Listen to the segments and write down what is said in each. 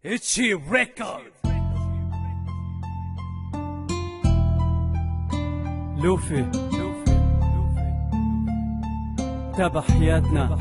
Itchy Record. لوفي تابع حياتنا.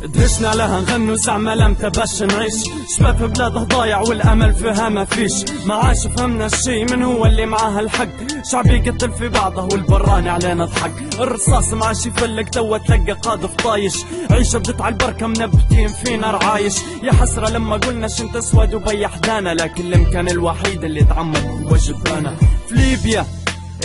درسنا لها نغنو زعما لا متباش نعيش، شباب في بلاده ضايع والامل فيها ما فيش، ما عاش فهمنا الشي من هو اللي معاه الحق، شعبي يقتل في بعضه والبراني علينا ضحك، الرصاص ما عاش يفلق توا تلقى قاذف طايش، عيشه بدت على البركه منبتين فينا رعايش، يا حسره لما قلنا شنت اسود وبي حدانا، لكن الامكان الوحيد اللي تعمد هو جبانا. في ليبيا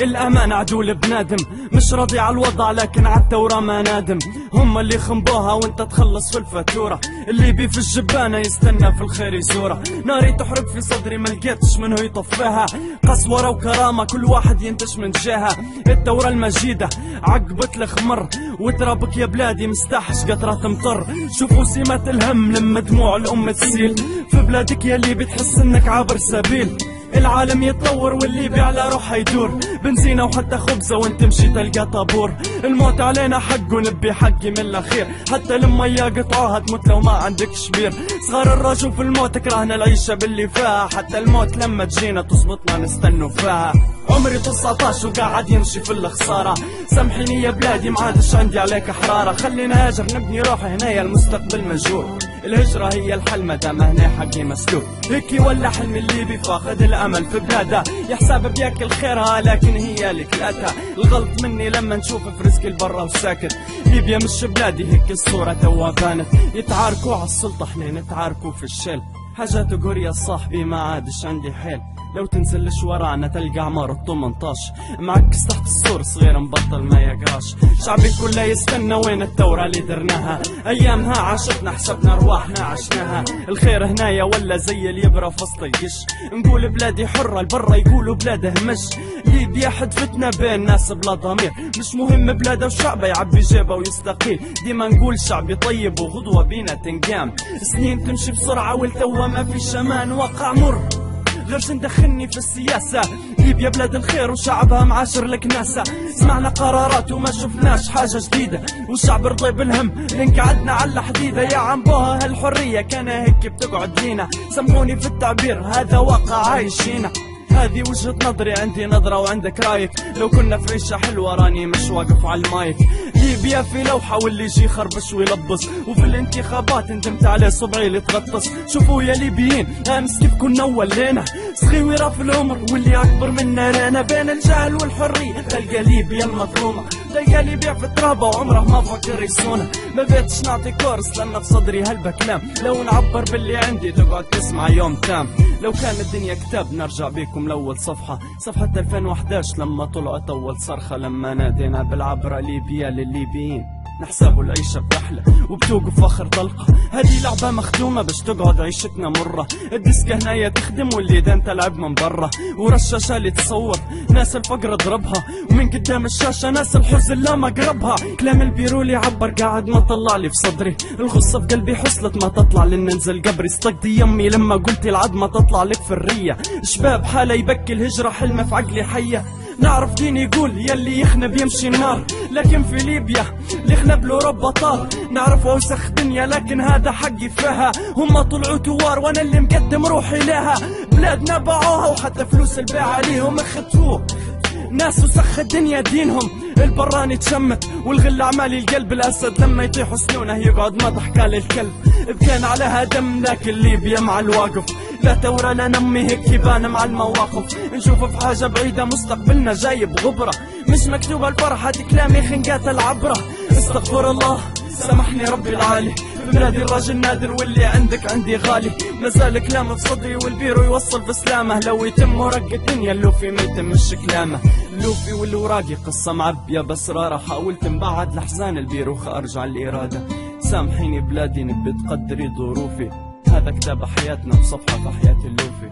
الأمان عدول بنادم، مش راضي على الوضع لكن عالثورة ما نادم، هم اللي خنبوها وانت تخلص في الفاتورة، اللي بي في الجبانة يستنى في الخير يزوره، ناري تحرق في صدري ما لقيتش منه يطفيها، قسورة وكرامة كل واحد ينتش من جهة، الثورة المجيدة عقبت الخمر، وترابك يا بلادي مستحش قطرة تمطر، شوفوا سمات الهم لما دموع الأم تسيل، في بلادك يا اللي بتحس انك عابر سبيل، العالم يتطور واللي بيعلى روحه يدور، بنزينة وحتى خبزة وانت مشي تلقى طابور، الموت علينا حق ونبي حقي من الأخير، حتى لما يقطعوها تموت لو ما عندك شبير، صغار الرجل في الموت كرهنا العيشة باللي فيها، حتى الموت لما تجينا تصمتنا نستنوا فيها، عمري 19 وقاعد يمشي في الخسارة، سامحيني يا بلادي ما عادش عندي عليك حرارة، خلينا هاجر نبني روحي هنايا المستقبل مجهول، الهجرة هي الحل مادام هنا حقي مسلوب، هيك ولا حلم الليبي فاقد الامل في بلاده، يحسب بياكل خيرها لكن هي لكلاتها، الغلط مني لما نشوف في رزق البرا وساكت، ليبيا مش بلادي هيك الصورة توا بانت، يتعاركوا على السلطة احنا نتعاركوا في الشل، حاجات قرية صاحبي ما عادش عندي حيل، لو تنزلش ورانا تلقى عمار ال18 معكس تحت السور صغير مبطل ما يقراش، شعبي كله يستنى وين الثورة اللي درناها، ايامها عاشتنا حسبنا ارواحنا عشناها، الخير هنايا ولا زي اليبرة في وسط القش، نقول بلادي حرة البرة يقولوا بلاده همش، ليبيا حدفتنا بين ناس بلا ضمير، مش مهم بلاده وشعبه يعبي جيبه ويستقيل، ديما نقول شعبي طيب وغدوة بينا تنقام، سنين تمشي بسرعة والتوا ما في شمان واقع مر، غيرش ندخلني في السياسة، ليبيا بلاد الخير وشعبها معاشر الكناسة، سمعنا قرارات وما شفناش حاجة جديدة، والشعب رضي بالهم لين قعدنا على الحديدة، يا عمبوها هالحرية كان هيك بتقعد لينا، سامحوني في التعبير هذا واقع عايشينا، هذه وجهة نظري عندي نظرة وعندك رايك، لو كنا في عيشة حلوة راني مش واقف على المايك، ليبيا في لوحة واللي يجي خربش ويلبس، وفي الانتخابات ندمت عليه صبعي اللي تغطس، شوفوا يا ليبيين امس كيف كنا ولينا، صغيرة في العمر واللي اكبر منا رانا، بين الجهل والحرية تلقى ليبيا المظلومة، تلقى ليبيا في ترابة وعمره ما فكر يصونها، ما بيتش نعطي كورس لان في صدري هلبة كلام، لو نعبر باللي عندي تقعد تسمع يوم تام، لو كان الدنيا كتاب نرجع بيكم لأول صفحة 2011 لما طلعت أول صرخة، لما نادينا بالعبرة ليبيا للليبيين، نحسبوا العيشة بتحلى وبتوقف آخر طلقة، هذه لعبة مخدومة باش تقعد عيشتنا مرة، الديسك هنايا تخدم واللي ده تلعب من برا، ورشاشة اللي تصور ناس الفقر ضربها، ومن قدام الشاشة ناس الحزن لا مقربها، كلام البيرو اللي عبر قاعد ما طلع لي في صدري، الغصة في قلبي حصلت ما تطلع لين ننزل قبري، استقدي يمي لما قلت العد ما تطلع لك في الرية، شباب حالة يبكي الهجرة حلمة في عقلي حية، نعرف دين يقول يلي يخنب يمشي النار، لكن في ليبيا اللي يخنب له طار، نعرف اوسخ دنيا لكن هذا حقي فيها، هم طلعوا توار وانا اللي مقدم روحي لها، بلادنا باعوها وحتى فلوس البيع عليهم اخذوه، ناس وسخ الدنيا دينهم، البراني تشمت والغل عمالي القلب، الاسد لما يطيحوا سنونه يقعد ما ضحكى للكلب، بكان عليها دم لكن ليبيا مع الواقف، لا ثورة لا نمي هيك يبان مع المواقف، نشوف في حاجة بعيدة مستقبلنا جاي بغبرة، مش مكتوبة الفرحة كلامي خنقات العبرة، استغفر الله سامحني ربي العالي، في بلادي الراجل نادر واللي عندك عندي غالي، مازال كلامه في صدري والبيرو يوصل بسلامه، لو يتم ورق الدنيا اللوفي ما يتمش كلامه، اللوفي والوراقي قصة معبية بسرارة، حاولت نبعد لحزان البيرو خارج عن الإرادة، سامحيني بلادي نبي تقدري ظروفي، هذا كتاب حياتنا وصفحة في حياة اللوفي.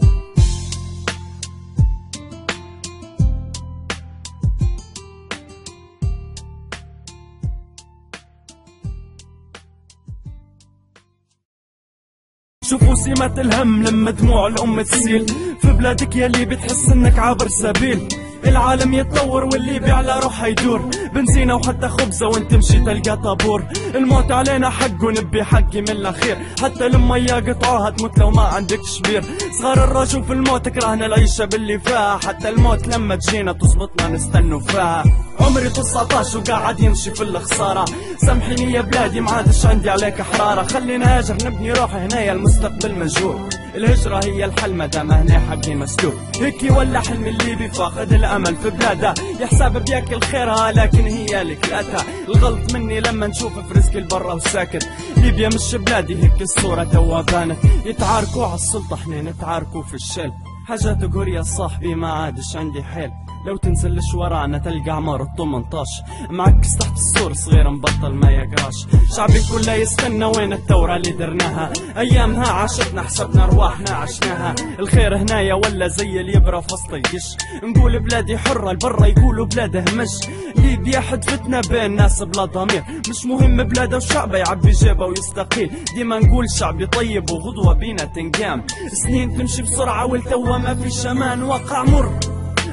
شوفوا أزمات الهم لما دموع الأم تسيل. في بلادك يلي بتحس انك عابر سبيل، العالم يتطور واللي بيعلى روحه يدور، بنزينة وحتى خبزة وانت مشي تلقى طابور. الموت علينا حق ونبي حقي من الأخير، حتى لما يقطعوها تموت لو ما عندك شبير. صغار الرجل في الموت كرهنا العيشة باللي فيها، حتى الموت لما تجينا تزبطنا نستنوا فيها. عمري 19 وقاعد يمشي في الخسارة، سامحيني يا بلادي ما عادش عندي عليك حرارة. خلينا هاجر نبني روحي هنايا المستقبل مجهول، الهجرة هي الحل مدام هنا حقي مسلوب. هيك ولا حلم الليبي فاقد الامل في بلاده، يحسب بياكل خيرها لكن هي لكلاتها. الغلط مني لما نشوف في رزق البرا وساكت، ليبيا مش بلادي هيك الصورة توا بانت. يتعاركوا على السلطة احنا نتعاركوا في الشل، حاجة تقول يا صاحبي ما عادش عندي حيل. لو تنزلش ورانا تلقى عمار ال18 معكس تحت السور صغير مبطل ما يقراش. شعبي كله يستنى وين الثورة اللي درناها، ايامها عاشتنا حسبنا ارواحنا عشناها. الخير هنايا ولا زي اليبرة فصل القش، نقول بلادي حرة البرة يقولوا بلاده همش. ليبيا حدفتنا بين ناس بلا ضمير، مش مهم بلاده وشعبه يعبي جيبه ويستقيل. ديما نقول شعبي طيب وغدوة بينا تنقام، سنين تمشي بسرعة والتوا ما في شمان واقع مر.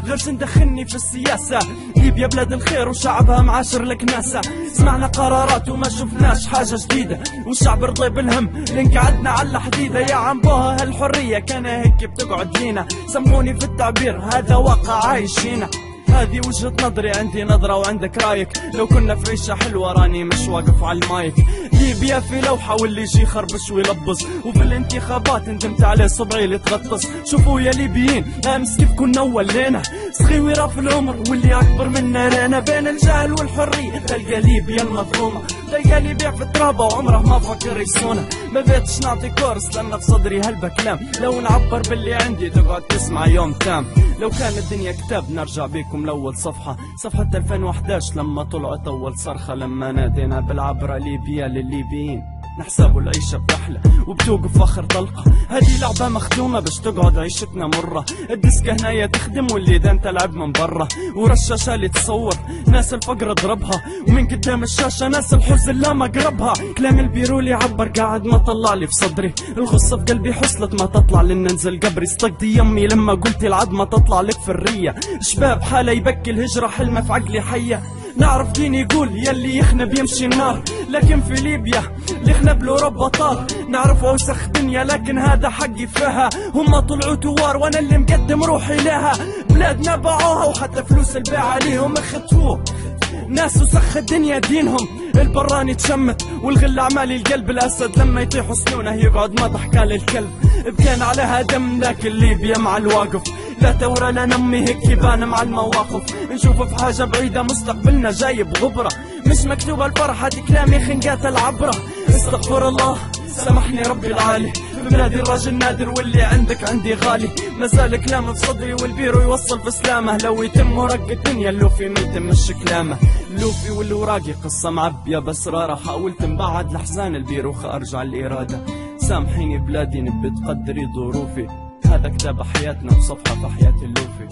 غيرش ندخلني في السياسة، ليبيا بلاد الخير وشعبها معاشر الكناسة. سمعنا قرارات وما شفناش حاجة جديدة، والشعب رضي بالهم لين قعدنا على الحديدة. يا عمبوها هالحرية كان هيك بتقعد لينا، سموني في التعبير هذا واقع عايشينا. هذه وجهة نظري، عندي نظرة وعندك رايك، لو كنا في عيشة حلوة راني مش واقف على المايك. ليبيا في لوحة واللي يجي يخربش ويلبس، وفي الانتخابات ندمت عليه صبعي اللي تغطس. شوفوا يا ليبيين امس كيف كنا ولينا، صغيرة في العمر واللي اكبر منا رينا. بين الجهل والحرية تلقى ليبيا المظلومة، تلقى اللي يبيع في الترابة وعمره ما فكر يصونها. ما بيتش نعطي كورس لان في صدري هالبكلام، لو نعبر باللي عندي تقعد تسمع يوم تام. لو كان الدنيا كتاب نرجع بيكم لأول صفحة 2011 لما طلعت أول صرخة، لما نادينا بالعبرة ليبيا للليبيين. نحسبوا العيشة برحلة وبتوقف آخر طلقة، هذه لعبة مختومة باش تقعد عيشتنا مرة. الديسكة هنايا تخدم واللي دان تلعب من برا، ورشاشة اللي تصور ناس الفقر ضربها، ومن قدام الشاشة ناس الحزن لا مقربها. كلام البيرولي عبر قاعد ما طلع لي في صدري، الغصة في قلبي حصلت ما تطلع لن ننزل قبري. صدقتي يمي لما قلت العظمة تطلع لك في الرية، شباب حالة يبكي الهجرة حلمة في عقلي حية. نعرف دين يقول يلي يخنب يمشي النار، لكن في ليبيا اللي يخنب لأوروبا طار. نعرف اوسخ دنيا لكن هذا حقي فيها، هم طلعوا توار وانا اللي مقدم روحي لها. بلادنا باعوها وحتى فلوس البيع عليهم اختفوه، ناس وسخ الدنيا دينهم. البراني تشمت والغل عمالي القلب، الاسد لما يطيحوا سنونه يقعد ما ضحكة للكلب. بكان عليها دم لكن ليبيا مع الواقف، لا ثورة لا نمي هيك يبان مع المواقف. نشوف في حاجة بعيدة مستقبلنا جايب غبرة، مش مكتوبة الفرحة دي كلامي خنقات العبرة. استغفر الله سامحني ربي العالي، بلادي الراجل نادر واللي عندك عندي غالي. مازال كلامه في صدري والبيرو يوصل في سلامه، لو يتم ورق الدنيا اللوفي ما يتمش كلامه. اللوفي والوراقي قصة معبية بسرارة، حاولت نبعد لحزان البيرو خارج على الإرادة. سامحيني بلادي نبي تقدري ظروفي، هذا كتاب حياتنا وصفحة في حياة اللوفي.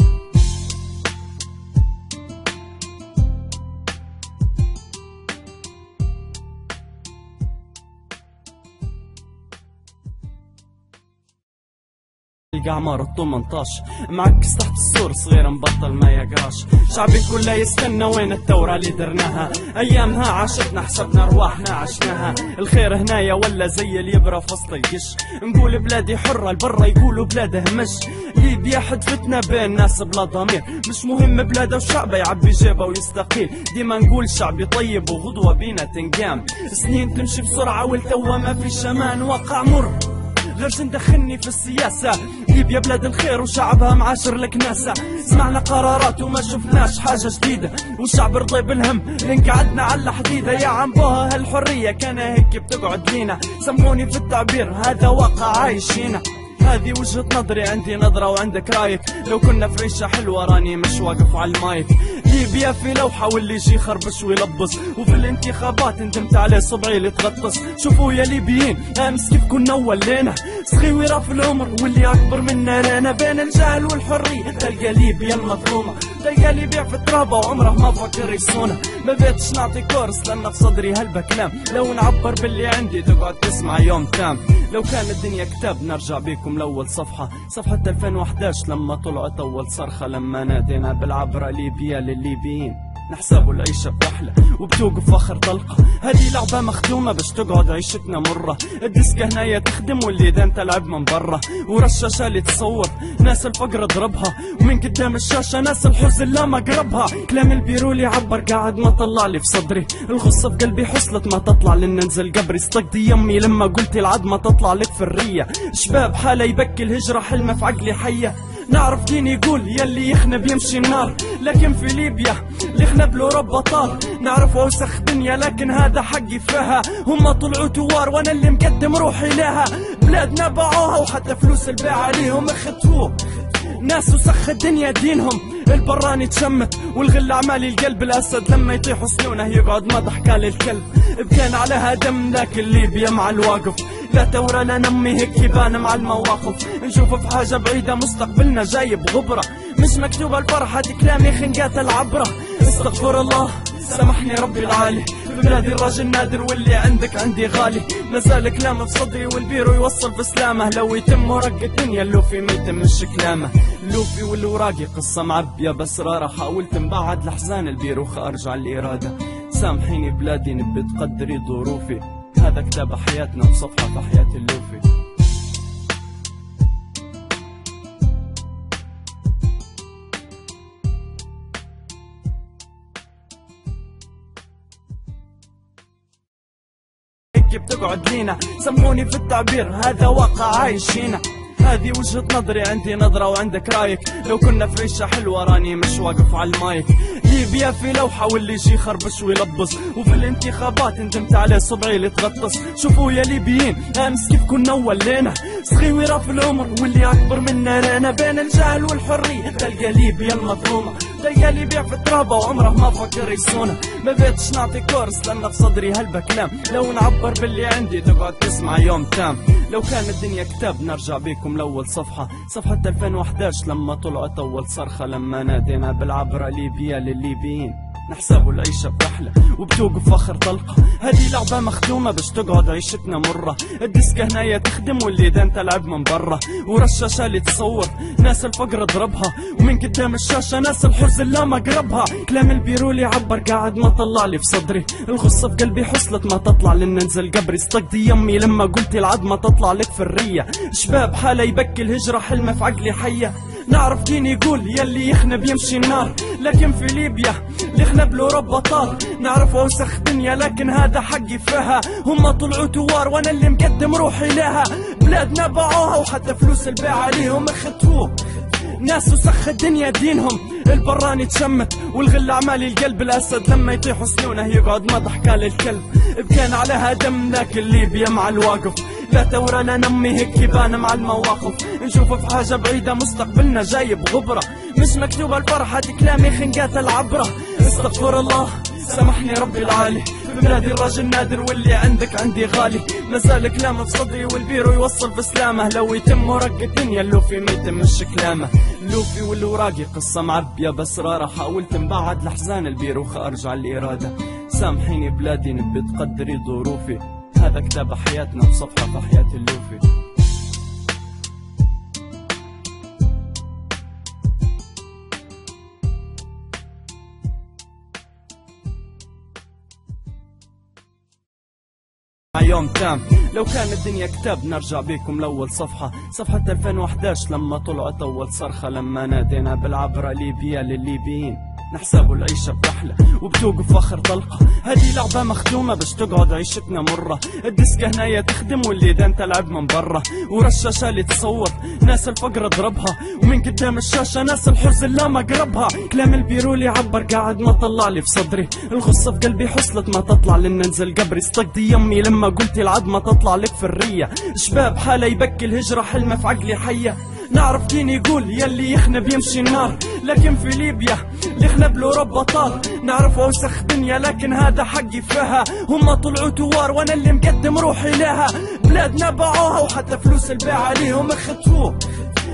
عمار ال18 معكس تحت السور صغير مبطل ما يقراش. شعبي كله يستنى وين الثورة اللي درناها، ايامها عاشتنا حسبنا ارواحنا عشناها. الخير هنايا ولا زي اليبرة فصل القش، نقول بلادي حرة البرة يقولوا بلاده همش. ليبيا حدفتنا بين ناس بلا ضمير، مش مهم بلاده وشعبه يعبي جيبه ويستقيل. ديما نقول شعبي طيب وغدوة بينا تنقام، سنين تمشي بسرعة والتوا ما في شمان واقع مر. غيرش ندخلني في السياسة، ليبيا بلاد الخير وشعبها معاشر الكناسة. سمعنا قرارات وما شفناش حاجة جديدة، والشعب رضي بالهم لين قعدنا على الحديدة. يا عمبوها هالحرية كان هيك بتقعد لينا، سموني في التعبير هذا واقع عايشينا. هذه وجهة نظري، عندي نظرة وعندك رايك، لو كنا في عيشة حلوة راني مش واقف على المايك. ليبيا في لوحة واللي يجي يخربش ويلبس، وفي الانتخابات ندمت عليه صبعي اللي تغطس. شوفوا يا ليبيين امس كيف كنا ولينا، صغيرة في العمر واللي اكبر منا رينا. بين الجهل والحرية تلقى ليبيا المظلومة، ديالي بيع في ترابه وعمره ما فكر يصونه. ما بيتش نعطي كورس لأن في صدري هلبة كلام، لو نعبر باللي عندي تقعد تسمع يوم تام. لو كان الدنيا كتاب نرجع بيكم لأول صفحة 2011 لما طلعت أول صرخة، لما نادينا بالعبرة ليبيا للليبيين نحسبوا العيشة بوحلة وبتوقف آخر طلقة. هذه لعبة مختومة باش تقعد عيشتنا مرة، الديسكة هنايا تخدم واللي دان تلعب من برا، ورشاشة اللي تصور ناس الفقر ضربها، ومن قدام الشاشة ناس الحزن لا مقربها. كلام البيرولي عبر قاعد ما طلع لي في صدري، الغصة في قلبي حصلت ما تطلع لن ننزل قبري. صدقتي يمي لما قلتي العد ما تطلع لك في الرية، شباب حالة يبكي الهجرة حلمة في عقلي حية. نعرف دين يقول يلي يخنب يمشي النار، لكن في ليبيا اللي خنب له رب طار. نعرف اوسخ دنيا لكن هذا حقي فيها، هم طلعوا توار وانا اللي مقدم روحي لها. بلادنا باعوها وحتى فلوس البيع عليهم اختفوه، ناس وسخ الدنيا دينهم. البراني تشمت والغل اعمالي القلب، الاسد لما يطيحوا سنونه يقعد ما ضحكة للكلب. بكان عليها دم لكن ليبيا مع الواقف، لا تورى لا نمي هيك يبان مع المواقف. نشوف في حاجة بعيدة مستقبلنا جايب غبرة، مش مكتوبة الفرحة دي كلامي خنقات العبرة. استغفر الله سامحني ربي العالي، في بلادي الراجل نادر واللي عندك عندي غالي. مازال كلام في صدري والبيرو يوصل في سلامه، لو يتم ورق الدنيا اللوفي ما يتمش كلامه. اللوفي والوراقي قصة معبية بسرارة، حاولت نبعد لحزان البيرو خارج على الإرادة. سامحيني بلادي نبي تقدري ظروفي، هذا كتاب حياتنا وصفحة في حياة اللوفي. بتقعد لينا سموني في التعبير هذا واقع عايشينا. هذه وجهة نظري عندي نظرة وعندك رايك، لو كنا في عيشة حلوة راني مش واقف على المايك. ليبيا في لوحة واللي يجي خربش ويلبس، وفي الانتخابات ندمت عليه صبعي اللي تغطس. شوفوا يا ليبيين امس كيف كنا ولينا، صغيرة في العمر واللي اكبر منا رانا، بين الجهل والحرية تلقى ليبيا المظلومة. ديالي بيع في ترابه وعمره ما فكر يصونه. ما بيتش نعطي كورس لأن في صدري هلبة كلام، لو نعبر باللي عندي تقعد تسمع يوم تام. لو كان الدنيا كتاب نرجع بيكم لأول صفحة 2011 لما طلعت أول صرخة، لما نادينا بالعبرة ليبيا للليبيين نحسبوا العيشة بوحلة وبتوقف آخر طلقة. هذه لعبة مختومة باش تقعد عيشتنا مرة، الديسكة هنايا تخدم واللي دان تلعب من برا، ورشاشة اللي تصور ناس الفقر ضربها، ومن قدام الشاشة ناس الحزن لا مقربها. كلام البيرولي عبر قاعد ما طلع لي في صدري، الغصة في قلبي حصلت ما تطلع لن ننزل قبري. صدقتي يمي لما قلتي العد ما تطلع لك في الرية، شباب حالة يبكي الهجرة حلمة في عقلي حية. نعرف دين يقول يلي يخنب يمشي النار، لكن في ليبيا اللي خنب له رب طار. نعرف اوسخ دنيا لكن هذا حقي فيها، هم طلعوا توار وانا اللي مقدم روحي لها. بلادنا باعوها وحتى فلوس البيع عليهم اختفوه، ناس وسخ الدنيا دينهم. البراني تشمت والغل اعمالي القلب، الاسد لما يطيحوا سنونه يقعد ما ضحكة للكلب. بكان عليها دم لكن ليبيا مع الواقف، لا تورى لا نمي هيك يبان مع المواقف. نشوف في حاجة بعيدة مستقبلنا جايب غبرة، مش مكتوبة الفرحة دي كلامي خنقات العبرة. استغفر الله سامحني ربي العالي، في بلادي الراجل نادر واللي عندك عندي غالي. مازال كلام في صدري والبيرو يوصل في سلامه، لو يتم ورق الدنيا اللوفي ما يتمش كلامه. اللوفي والوراقي قصة معبية بسرارة، حاولت نبعد لحزان البيرو خارج على الإرادة. سامحيني بلادي نبي تقدري ظروفي، هذا كتاب حياتنا وصفحة في حياة اللوفي. يوم تام. لو كان الدنيا كتاب نرجع بيكم لأول صفحة 2011 لما طلعت أول صرخة، لما نادينا بالعبرة ليبيا للليبيين نحسبوا العيشة بوحلة وبتوقف آخر طلقة. هذه لعبة مختومة باش تقعد عيشتنا مرة، الديسكة هنايا تخدم واللي دان تلعب من برا، ورشاشة اللي تصور ناس الفقر ضربها، ومن قدام الشاشة ناس الحزن لا مقربها. كلام البيرولي عبر قاعد ما طلع لي في صدري، الغصة في قلبي حصلت ما تطلع لن ننزل قبري. صدقتي يمي لما قلتي العد ما تطلع لك في الرية، شباب حالة يبكي الهجرة حلمة في عقلي حية. نعرف دين يقول يلي يخنب يمشي النار، لكن في ليبيا اللي خنب له رب طار. نعرف اوسخ دنيا لكن هذا حقي فيها، هم طلعوا توار وانا اللي مقدم روحي لها. بلادنا باعوها وحتى فلوس البيع عليهم اختفوه،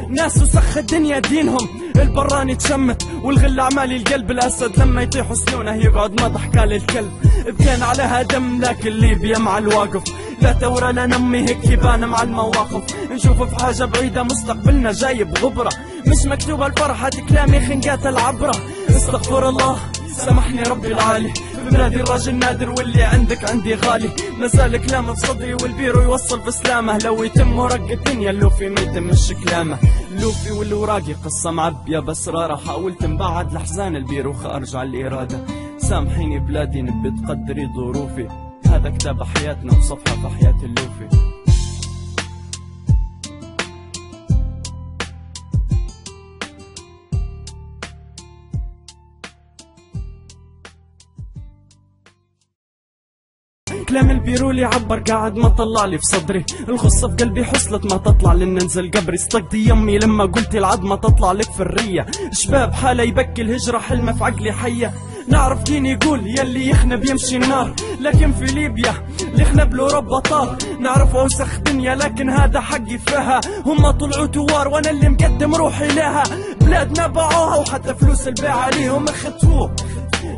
ناس وسخ الدنيا دينهم، البراني تشمت والغل اعمالي القلب. الاسد لما يطيح سنونه يقعد ما ضحكه للكلب. بكان عليها دم لكن ليبيا مع الواقف، لا ثورة لا نمي هيك يبان مع المواقف. نشوف في حاجة بعيدة مستقبلنا جاي بغبرة، مش مكتوبة الفرحة كلامي خنقات العبرة. استغفر الله سامحني ربي العالي، في بلادي الراجل نادر واللي عندك عندي غالي. مازال كلامه في صدري والبيرو يوصل في سلامه، لو يتم ورق الدنيا اللوفي ما يتمش كلامه. اللوفي والوراقي قصة معبية بسرارة، حاولت نبعد لحزان البيرو خارج على الإرادة. سامحيني بلادي نبي تقدري ظروفي، هذا كتاب حياتنا وصفحة في حياة اللوفي. كلام البيرولي عبر قاعد ما طلع لي في صدري، الغصة في قلبي حصلت ما تطلع لن ننزل قبري. استقدي يمي لما قلت العظمة تطلع لك في الرية، شباب حالة يبكي الهجرة حلمة في عقلي حية. نعرف دين يقول يلي يخنب يمشي النار، لكن في ليبيا اللي يخنب له رب طار. نعرف اوسخ دنيا لكن هذا حقي فيها، هم طلعوا توار وانا اللي مقدم روحي لها. بلادنا باعوها وحتى فلوس البيع عليهم اخذتوه،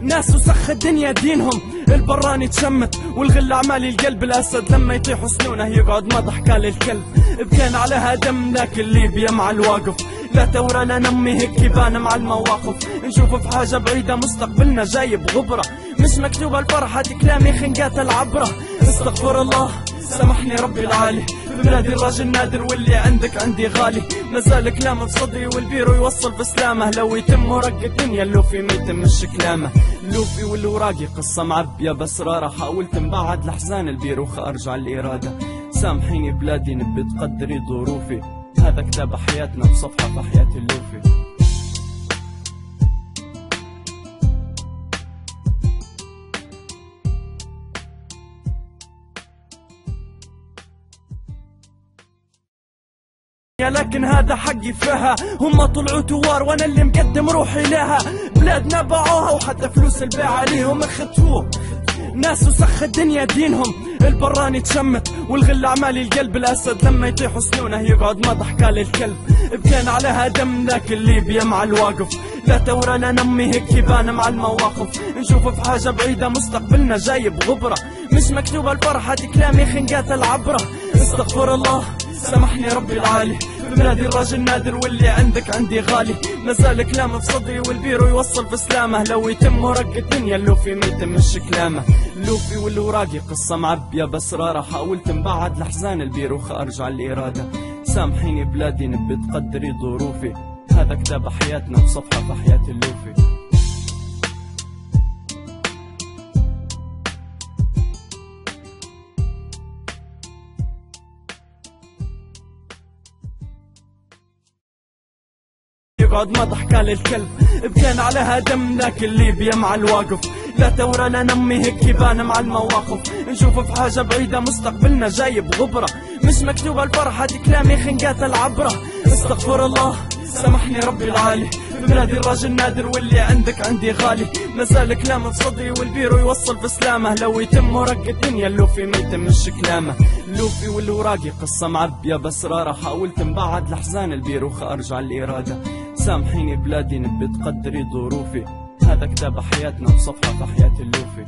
ناس وسخ الدنيا دينهم، البراني تشمت والغل اعمالي القلب. الاسد لما يطيح سنونه يقعد ما ضحكه للكلب. بكان عليها دم لكن ليبيا مع الواقف، لا ثورة لا نمي هيك يبان مع المواقف. نشوف في حاجة بعيدة مستقبلنا جاي بغبرة، مش مكتوبة الفرحة كلامي خنقات العبرة. استغفر الله سامحني ربي العالي، في بلادي الراجل نادر واللي عندك عندي غالي. مازال كلامه في صدري والبيرو يوصل في سلامه، لو يتم ورق الدنيا اللوفي ما يتمش كلامه. اللوفي والوراقي قصة معبية بسرارة، حاولت نبعد لحزان البيرو خارج على الإرادة. سامحيني بلادي نبي تقدري ظروفي، هذا كتاب حياتنا وصفحة في حياة اللوفي. لكن هذا حقي فيها، هم طلعوا توار وانا اللي مقدم روحي لها. بلادنا باعوها وحتى فلوس البيع عليهم اخذتوه، ناس وسخ الدنيا دينهم، البراني تشمت والغل اعمالي القلب. الاسد لما يطيح سنونه يقعد ما ضحكه للكلب. بكان عليها دم لكن ليبيا مع الواقف، لا ثورة لا نمي هيك يبان مع المواقف. نشوف في حاجة بعيدة مستقبلنا جاي بغبرة، مش مكتوبة الفرحة كلامي خنقات العبرة. استغفر الله سامحني ربي العالي، في بلادي الراجل نادر واللي عندك عندي غالي. مازال كلامه في صدري والبيرو يوصل في سلامه، لو يتم ورق الدنيا اللوفي ما يتمش كلامه. اللوفي والوراقي قصة معبية بسرارة، حاولت نبعد لحزان البيرو خارج على الإرادة. سامحيني بلادي نبي تقدري ظروفي، هذا كتاب حياتنا وصفحة في حياة اللوفي. يقعد ما ضحكه للكلب. بكان عليها دم لكن ليبيا مع الواقف، لا ثورة لا نمي هيك يبان مع المواقف. نشوف في حاجة بعيدة مستقبلنا جاي بغبرة، مش مكتوبة الفرحة كلامي خنقات العبرة. استغفر الله سامحني ربي العالي، في بلادي الراجل نادر واللي عندك عندي غالي. مازال كلامه في صدري والبيرو يوصل في سلامه، لو يتم ورق الدنيا اللوفي ما يتمش كلامه. اللوفي والوراقي قصة معبية بسرارة، حاولت نبعد لحزان البيرو خارج على الإرادة. سامحيني بلادي نبي تقدري ظروفي، هذا كتاب حياتنا وصفحة في حياة اللوفي.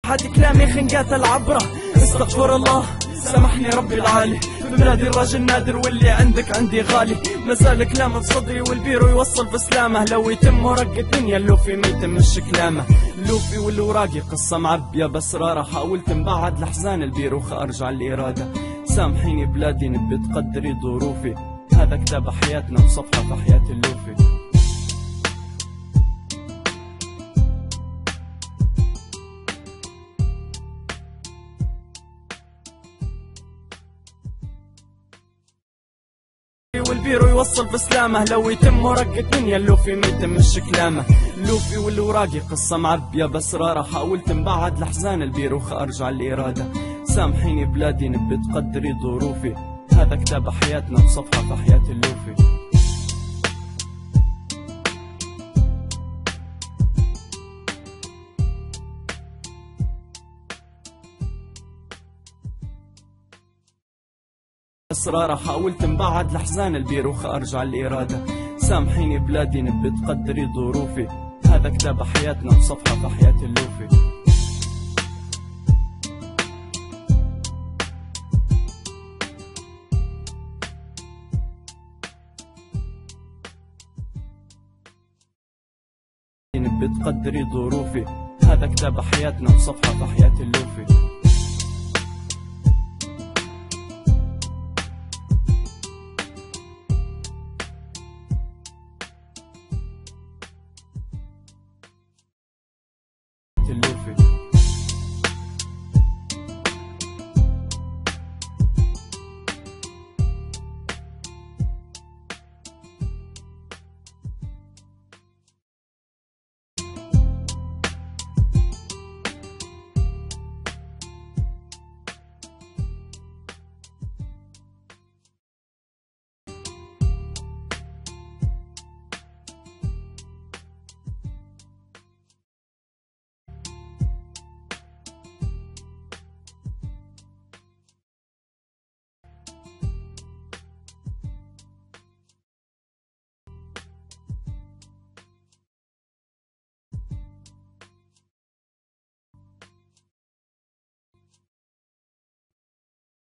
حد كلامي خنقات العبرة. استغفر الله سامحني ربي العالي، في بلادي الراجل نادر واللي عندك عندي غالي. مازال كلامه في صدري والبيرو يوصل في سلامه، لو يتم ورق الدنيا اللوفي ما يتمش كلامه. اللوفي والوراقي قصة معبية بسرارة، حاولت نبعد لحزان البيرو خارج على الإرادة. سامحيني بلادي نبي تقدري ظروفي، هذا كتاب حياتنا وصفحة في حياة اللوفي. اللوفي والوراقي قصة معبية بسرارة، حاولت نبعد لحزان البيرو خارج على الإرادة. سامحيني بلادي نبي تقدري ظروفي، هذا كتاب حياتنا وصفحة في حياة اللوفي. Thank you. والبيرو يوصل في سلامه، لو يتم ورق الدنيا اللوفي ما يتمش كلامه. اللوفي والوراقي قصة معبية بسرارة، حاولت نبعد لحزان البيرو خارج على الإرادة. سامحيني بلادي نبي تقدري ظروفي، هذا كتاب حياتنا وصفحة في حياة اللوفي. إصرارة حاولت نبعد الأحزان البيروخ أرجع الإرادة. سامحيني بلادي نبي تقدري ظروفي، هذا كتاب حياتنا وصفحة في حياة اللوفي. نبي تقدري ظروفي، هذا كتاب حياتنا وصفحة في حياة اللوفي.